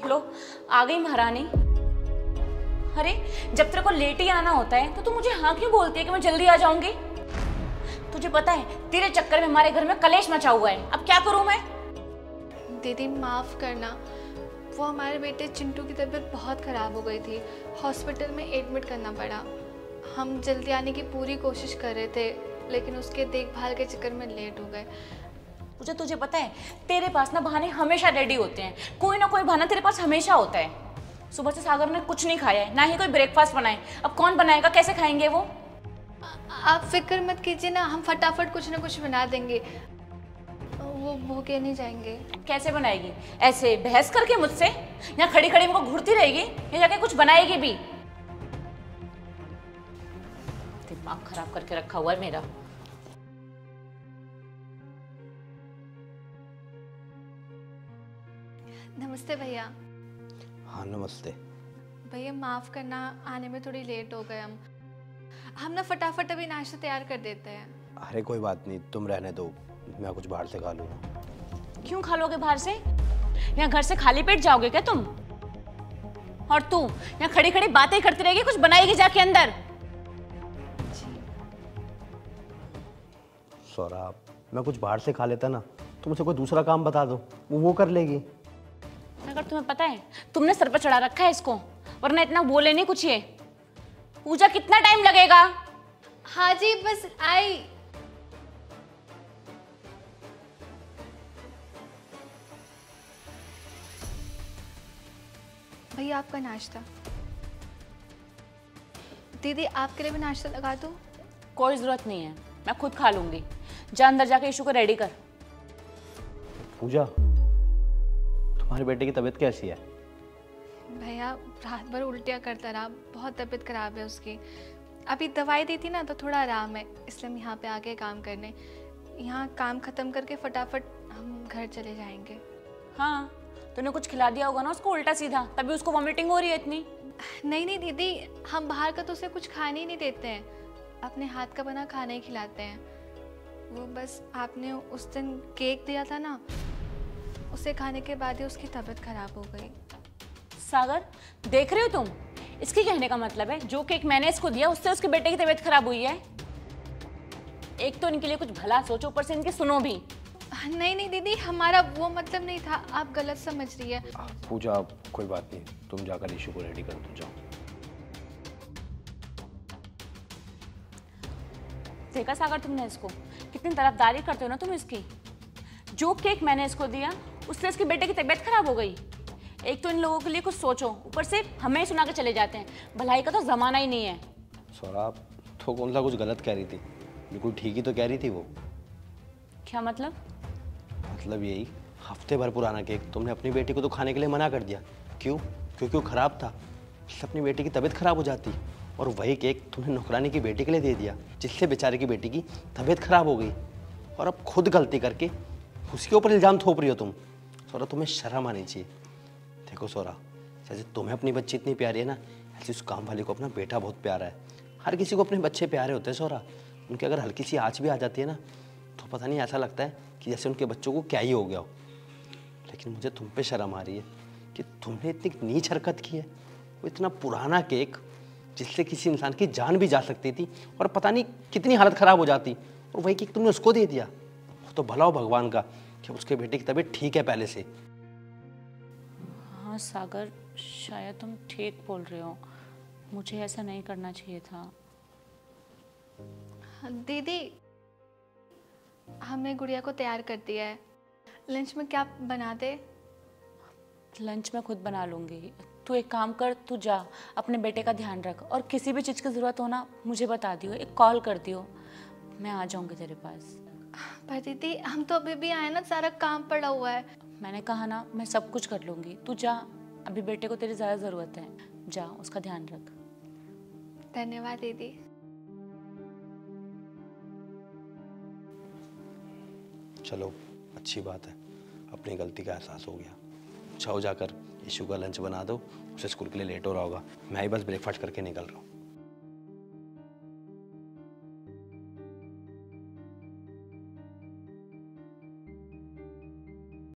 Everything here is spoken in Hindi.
लो आ गई महारानी। अरे जब तेरे को लेट ही आना होता है तो तू मुझे हाँ क्यों बोलती है कि मैं जल्दी आ जाऊंगी? तुझे पता है तेरे चक्कर में हमारे घर में कलेश मचा हुआ है, अब क्या करूं मैं? दीदी माफ़ करना, वो हमारे बेटे चिंटू की तबीयत बहुत ख़राब हो गई थी, हॉस्पिटल में एडमिट करना पड़ा। हम जल्दी आने की पूरी कोशिश कर रहे थे लेकिन उसके देखभाल के चक्कर में लेट हो गए। तुझे पता है तेरे पास ना बहाने हमेशा रेडी होते हैं, कोई ना कोई बहाना तेरे पास हमेशा होता है। सुबह से सागर ने कुछ नहीं खाया है, ना ही कोई ब्रेकफास्ट बनाए, अब कौन बनाएगा, कैसे खाएंगे वो? आप फिक्र मत कीजिए ना, हम फटाफट कुछ ना कुछ बना देंगे, वो भूखे नहीं जाएंगे। कैसे बनाएगी? ऐसे बहस करके मुझसे, या खड़ी खड़ी मुझको घूरती रहेगी या जाके कुछ बनाएगी भी? दिमाग खराब करके रखा हुआ है मेरा। नमस्ते भैया। हाँ नमस्ते। भैया माफ़ करना, आने में थोड़ी लेट हो गए हम ना फटाफट अभी नाश्ता तैयार कर देते हैं। अरे कोई बात नहीं, तुम रहने दो, मैं कुछ बाहर से खा लूँगा। क्यों खा लोगे बाहर से? यहाँ घर से खाली पेट जाओगे क्या तुम? और तू यहाँ खड़ी खड़ी बातें करती रहेगी, कुछ बनाएगी जाके अंदर। सौरभ, मैं कुछ बाहर से खा लेता ना, तुम मुझे कोई दूसरा काम बता दो, वो कर लेगी। अगर तुम्हें पता है तुमने सर पर चढ़ा रखा है इसको, वरना इतना बोले नहीं कुछ। ये पूजा कितना टाइम लगेगा? हाँ जी बस आई। भैया आपका नाश्ता। दीदी आपके लिए भी नाश्ता लगा दूं? कोई जरूरत नहीं है, मैं खुद खा लूंगी। जा अंदर जाके इशू को रेडी कर। पूजा, तुम्हारे बेटे की तबीयत कैसी है? भैया रात भर उल्टियाँ करता रहा, बहुत तबीयत खराब है उसकी। अभी दवाई दी थी ना तो थोड़ा आराम है, इसलिए हम यहाँ पे आ गए काम करने। यहाँ काम खत्म करके फटाफट हम घर चले जाएंगे। हाँ, तूने कुछ खिला दिया होगा ना उसको उल्टा सीधा, तभी उसको वॉमिटिंग हो रही है इतनी। नहीं नहीं दीदी, हम बाहर का तो उसे कुछ खाने ही नहीं देते हैं, अपने हाथ का बना खाना ही खिलाते हैं। वो बस आपने उस दिन केक दिया था ना, उसे खाने के बाद ही उसकी तबीयत खराब हो गई। सागर देख रहे हो तुम, इसके कहने का मतलब है जो केक मैंने इसको दिया उससे उसके बेटे की तबीयत खराब हुई है। एक तो इनके लिए कुछ भला सोचो, ऊपर से इनके सुनो भी। नहीं नहीं दीदी, हमारा वो मतलब नहीं था, आप गलत समझ रही है। पूजा कोई बात नहीं, तुम जाकर इशू को रेडी कर दो, जाओ। देखा सागर तुमने इसको, कितनी तरफदारी करते हो ना तुम इसकी। जो केक मैंने इसको दिया उससे इसके बेटे की तबीयत खराब हो गई। एक तो इन लोगों के लिए कुछ सोचो, ऊपर से हमें ही सुना के चले जाते हैं। भलाई का तो जमाना ही नहीं है। सौरभ, तो कौन सा कुछ गलत कह रही थी? बिल्कुल ठीक ही तो कह रही थी वो। क्या मतलब? मतलब यही, हफ्ते भर पुराना केक तुमने अपनी बेटी को तो खाने के लिए मना कर दिया। क्यों? क्योंकि वो खराब था, इससे अपनी बेटी की तबीयत खराब हो जाती। और वही केक तुमने नौकरानी की बेटी के लिए दे दिया, जिससे बेचारे की बेटी की तबीयत खराब हो गई। और अब खुद गलती करके उसके ऊपर इल्ज़ाम थोप रही हो तुम। सौरभ, तुम्हें शर्म आनी चाहिए। देखो सौरभ, जैसे तुम्हें अपनी बच्ची इतनी प्यारी है ना, ऐसे उस काम वाली को अपना बेटा बहुत प्यारा है। हर किसी को अपने बच्चे प्यारे होते हैं सौरभ। उनके अगर हल्की सी आँच भी आ जाती है ना, तो पता नहीं ऐसा लगता है कि जैसे उनके बच्चों को क्या ही हो गया हो। लेकिन मुझे तुम पे शर्म आ रही है कि तुमने इतनी नीच हरकत की है। वो इतना पुराना केक जिससे किसी इंसान की जान भी जा सकती थी और पता नहीं कितनी हालत ख़राब हो जाती, और वही केक तुमने उसको दे दिया। तो भला हो भगवान का कि उसके बेटे की तबीयत ठीक है पहले से। हाँ सागर, शायद तुम ठीक बोल रहे हो, मुझे ऐसा नहीं करना चाहिए था। दीदी हमने गुड़िया को तैयार कर दिया है, लंच में क्या बना दे? लंच मैं खुद बना लूँगी। तू एक काम कर, तू जा अपने बेटे का ध्यान रख, और किसी भी चीज़ की ज़रूरत हो ना मुझे बता दियो, एक कॉल कर दियो, मैं आ जाऊँगी तेरे पास। पर दीदी हम तो अभी भी आए ना, सारा काम पड़ा हुआ है। मैंने कहा ना मैं सब कुछ कर लूँगी, तू जा, अभी बेटे को तेरी ज़्यादा ज़रूरत है, जा उसका ध्यान रख। धन्यवाद दीदी। चलो अच्छी बात है, अपनी गलती का एहसास हो गया। जाओ जाकर इशू का लंच बना दो, उसे स्कूल के लिए लेट हो रहा होगा। मैं ही बस ब्रेकफास्ट करके निकल रहा हूँ।